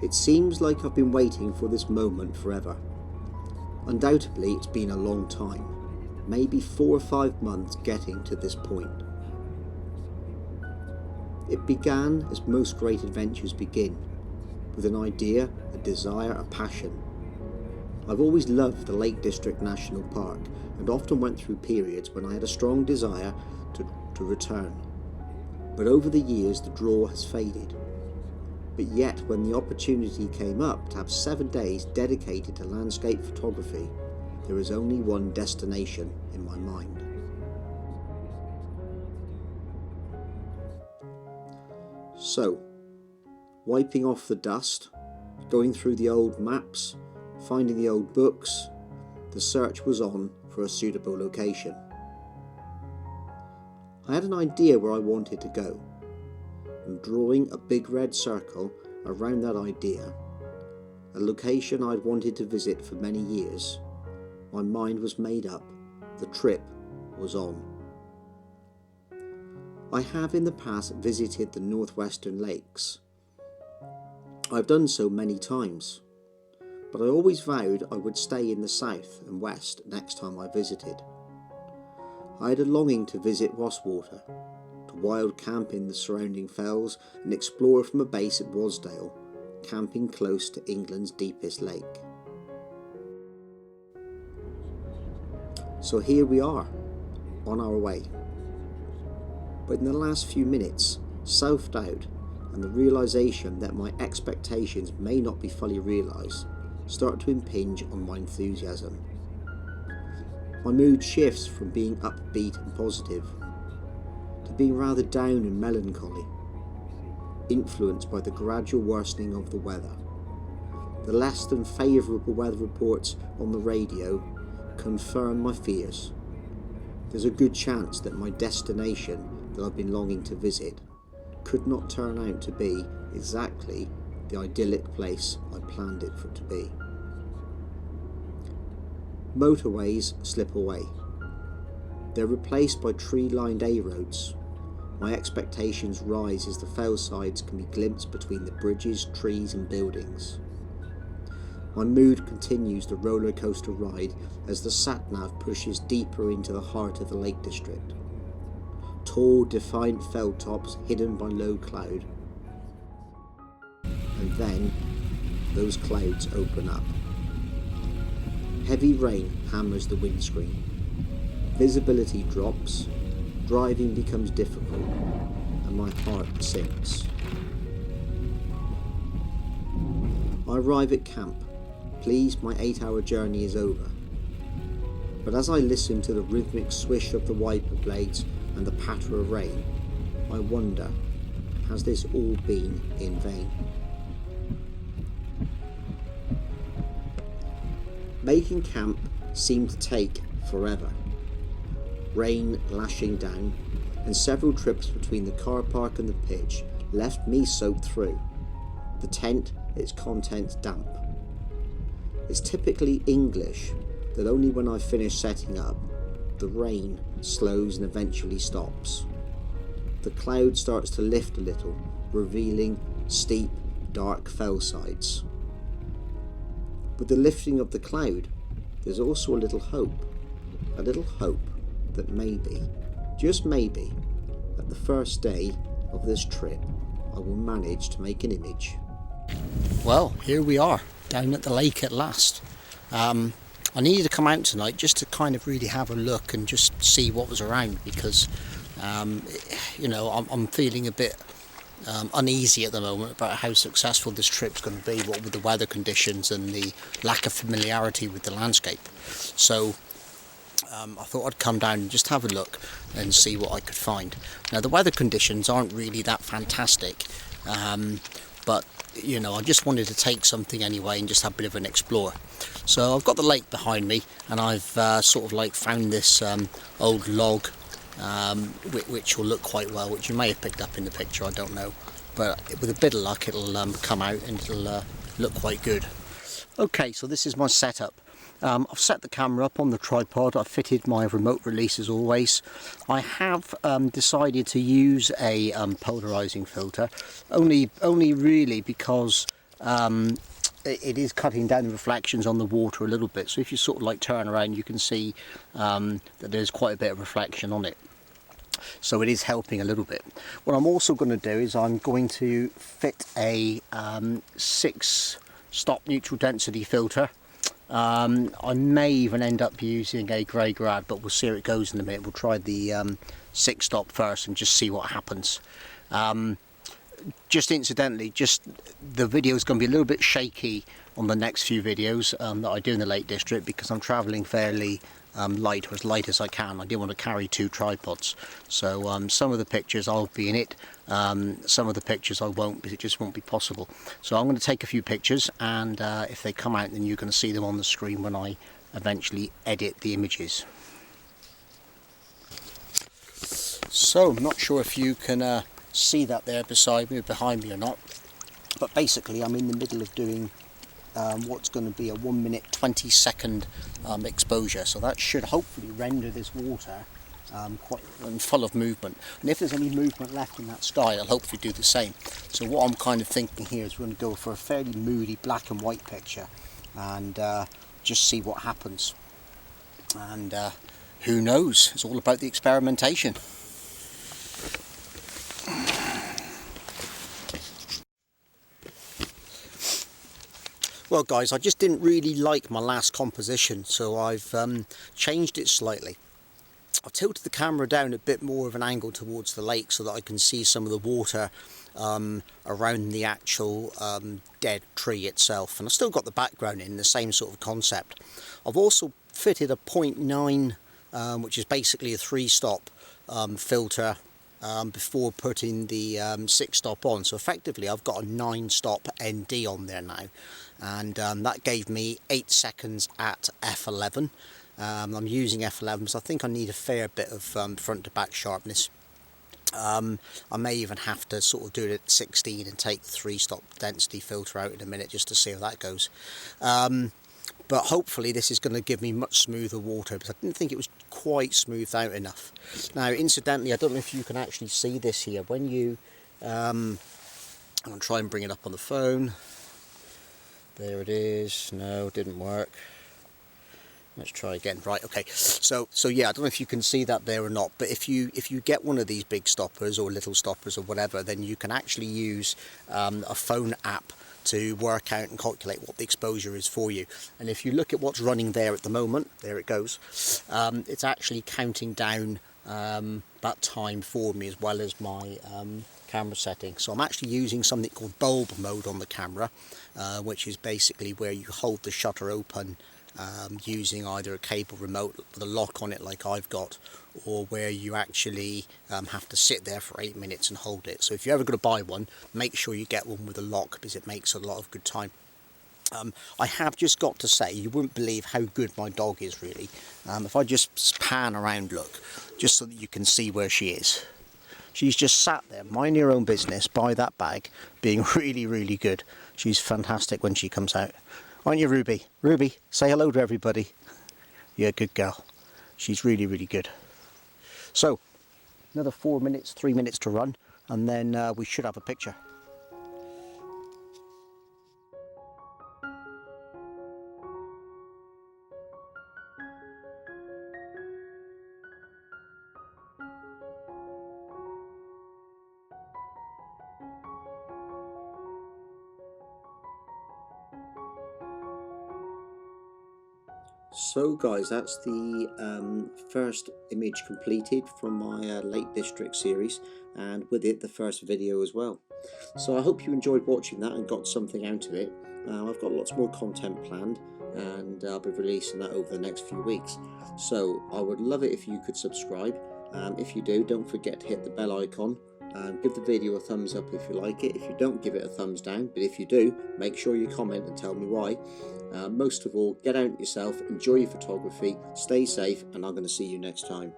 It seems like I've been waiting for this moment forever. Undoubtedly, it's been a long time, maybe 4 or 5 months getting to this point. It began as most great adventures begin, with an idea, a desire, a passion. I've always loved the Lake District National Park and often went through periods when I had a strong desire to return. But over the years the draw has faded. But yet when the opportunity came up to have 7 days dedicated to landscape photography, there is only one destination in my mind. So, wiping off the dust, going through the old maps, finding the old books, the search was on for a suitable location. I had an idea where I wanted to go, and drawing a big red circle around that idea, a location I'd wanted to visit for many years, my mind was made up, the trip was on. I have in the past visited the northwestern lakes. I've done so many times, but I always vowed I would stay in the south and west next time I visited. I had a longing to visit Wast Water, to wild camp in the surrounding fells and explore from a base at Wasdale, camping close to England's deepest lake. So here we are, on our way. But in the last few minutes, self-doubt and the realisation that my expectations may not be fully realised start to impinge on my enthusiasm. My mood shifts from being upbeat and positive to being rather down and melancholy, influenced by the gradual worsening of the weather. The less than favourable weather reports on the radio confirm my fears. There's a good chance that my destination that I've been longing to visit could not turn out to be exactly the idyllic place I planned it for it to be. Motorways slip away. They're replaced by tree-lined A-roads. My expectations rise as the fell sides can be glimpsed between the bridges, trees and buildings. My mood continues the roller coaster ride as the sat-nav pushes deeper into the heart of the Lake District. Tall, defiant fell tops hidden by low cloud. And then, those clouds open up. Heavy rain hammers the windscreen. Visibility drops, driving becomes difficult, and my heart sinks. I arrive at camp, pleased my 8-hour journey is over. But as I listen to the rhythmic swish of the wiper blades and the patter of rain, I wonder, has this all been in vain? Making camp seemed to take forever. Rain lashing down, and several trips between the car park and the pitch left me soaked through. The tent, its contents damp. It's typically English that only when I finish setting up, the rain slows and eventually stops. The cloud starts to lift a little, revealing steep, dark fell sides. With the lifting of the cloud, there's also a little hope that maybe, just maybe, at the first day of this trip, I will manage to make an image. Well, here we are, down at the lake at last. I needed to come out tonight just to kind of really have a look and just see what was around because, I'm feeling a bit uneasy at the moment about how successful this trip's going to be, what with the weather conditions and the lack of familiarity with the landscape. So I thought I'd come down and just have a look and see what I could find. Now the weather conditions aren't really that fantastic, but I just wanted to take something anyway and just have a bit of an explore. So I've got the lake behind me and I've found this old log which will look quite well, which you may have picked up in the picture, I don't know, but with a bit of luck it'll come out and it'll look quite good. Okay, so this is my setup. I've set the camera up on the tripod, I've fitted my remote release as always. I have decided to use a polarizing filter, only really because it is cutting down the reflections on the water a little bit. So if you sort of like turn around, you can see that there's quite a bit of reflection on it. So it is helping a little bit. What I'm also going to do is I'm going to fit a 6-stop neutral density filter. I may even end up using a grey grad, but we'll see how it goes in a minute. We'll try the 6-stop first and just see what happens. Just incidentally, the video is going to be a little bit shaky on the next few videos that I do in the Lake District, because I'm travelling fairly light, or as light as I can. I didn't want to carry 2 tripods, so some of the pictures I'll be in it, some of the pictures I won't, because it just won't be possible. So I'm going to take a few pictures, and if they come out, then you're going to see them on the screen when I eventually edit the images. So I'm not sure if you can see that there beside me or behind me or not, but basically I'm in the middle of doing what's going to be a 1 minute 20 second exposure, so that should hopefully render this water quite full of movement, and if there's any movement left in that sky, I'll hopefully do the same. So what I'm kind of thinking here is we're going to go for a fairly moody black and white picture and just see what happens, and who knows, it's all about the experimentation. Well guys, I just didn't really like my last composition, so I've changed it slightly. I've tilted the camera down a bit more of an angle towards the lake so that I can see some of the water around the actual dead tree itself, and I've still got the background in the same sort of concept. I've also fitted a 0.9 which is basically a 3-stop filter before putting the 6-stop on, so effectively I've got a 9-stop ND on there now, and that gave me 8 seconds at f11. I'm using f11 because I think I need a fair bit of front to back sharpness. I may even have to sort of do it at 16 and take the 3-stop density filter out in a minute just to see how that goes. But hopefully this is going to give me much smoother water, because I didn't think it was quite smoothed out enough. Now incidentally, I don't know if you can actually see this here. When you I'm going to try and bring it up on the phone. There it is. No, it didn't work. Let's try again. Right, okay. So yeah, I don't know if you can see that there or not, but if you get one of these big stoppers or little stoppers or whatever, then you can actually use a phone app to work out and calculate what the exposure is for you. And if you look at what's running there at the moment, there it goes, it's actually counting down that time for me, as well as my camera setting. So I'm actually using something called bulb mode on the camera, which is basically where you hold the shutter open using either a cable remote with a lock on it like I've got, or where you actually have to sit there for 8 minutes and hold it. So if you're ever going to buy one, make sure you get one with a lock, because it makes a lot of good time. I have just got to say, you wouldn't believe how good my dog is really. If I just pan around, look, just so that you can see where she is. She's just sat there, minding her own business by that bag, being really, really good. She's fantastic when she comes out. Aren't you, Ruby? Ruby, say hello to everybody. You're a good girl. She's really, really good. So, another 4 minutes, 3 minutes to run, and then we should have a picture. So guys, that's the first image completed from my Lake District series, and with it the first video as well. So I hope you enjoyed watching that and got something out of it. I've got lots more content planned, and I'll be releasing that over the next few weeks. So I would love it if you could subscribe. If you do, don't forget to hit the bell icon. Give the video a thumbs up if you like it. If you don't, give it a thumbs down, but if you do, make sure you comment and tell me why. Most of all, get out yourself, enjoy your photography, stay safe, and I'm going to see you next time.